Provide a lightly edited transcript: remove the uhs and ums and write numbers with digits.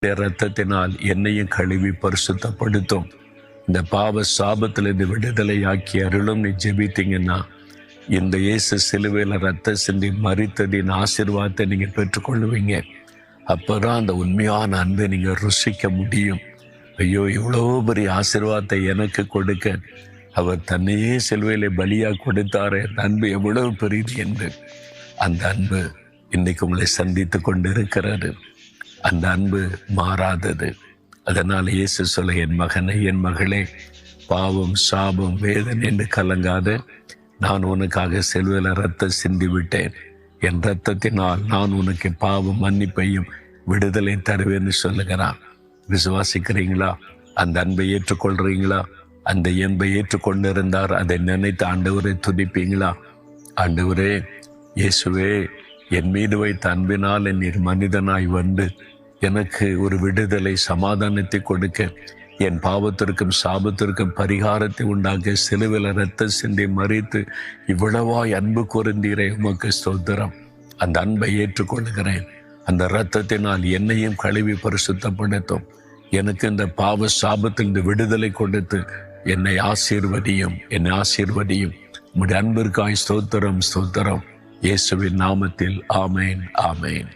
இரத்தத்தினால் என்னையும் கழுவி பரிசுத்தப்படுத்தும். இந்த பாவ சாபத்திலிருந்து விடுதலையாக்கி அருளும் நீ ஜெபித்தீங்கன்னா இந்த இயேசு சிலுவையில் ரத்த சிந்தி மரித்ததின் ஆசீர்வாதத்தை நீங்கள் பெற்றுக்கொள்ளுவீங்க. அப்போதான் அந்த உண்மையான அன்பை நீங்கள் ருசிக்க முடியும். ஐயோ, இவ்வளோ பெரிய ஆசீர்வாதத்தை எனக்கு கொடுக்க அவர் தன்னையே சிலுவையிலே பலியாக கொடுத்தாரே, அந்த அன்பு எவ்வளவு பெரியது என்று. அந்த அன்பு இன்னைக்கு உங்களை சந்தித்து கொண்டு இருக்கிறாரு. அந்த அன்பு மாறாதது. அதனால் இயேசு சொல்ல, என் மகனே, என் மகளே, பாவம் சாபம் வேதனை என்று கலங்காத. நான் உனக்காக சிலுவையில் ரத்தம் சிந்தி விட்டேன். என் ரத்தத்தினால் நான் உனக்கு பாவம் மன்னிப்பையும் விடுதலை தருவேன்னு சொல்லுகிறான். விசுவாசிக்கிறீங்களா? அந்த அன்பை ஏற்றுக்கொள்றீங்களா? அந்த அன்பை ஏற்றுக்கொண்டிருந்தார் அதை நினைத்து ஆண்டவரை துதிப்பீங்களா? ஆண்டவரே, இயேசுவே, என் மீது வைத்த அன்பினால் நீர் மனிதனாய் வந்து எனக்கு ஒரு விடுதலை சமாதானத்தை கொடுக்க, என் பாவத்திற்கும் சாபத்திற்கும் பரிகாரத்தை உண்டாக்க சிலுவையில் ரத்த சிந்தி மறித்து இவ்வளவாய் அன்பு கூர்ந்தீரே, உமக்கு ஸ்தோத்திரம். அந்த அன்பை ஏற்றுக்கொள்கிறேன். அந்த இரத்தத்தினால் என்னையும் கழுவி பரிசுத்தப்படுத்தும். எனக்கு இந்த பாவ சாபத்தில் இந்த விடுதலை கொடுத்து என்னை ஆசீர்வதியும், என்னை ஆசீர்வதியும். உம்முடைய அன்பிற்காய் ஸ்தோத்திரம், ஸ்தோத்திரம். இயேசுவின் நாமத்தில் ஆமேன், ஆமேன்.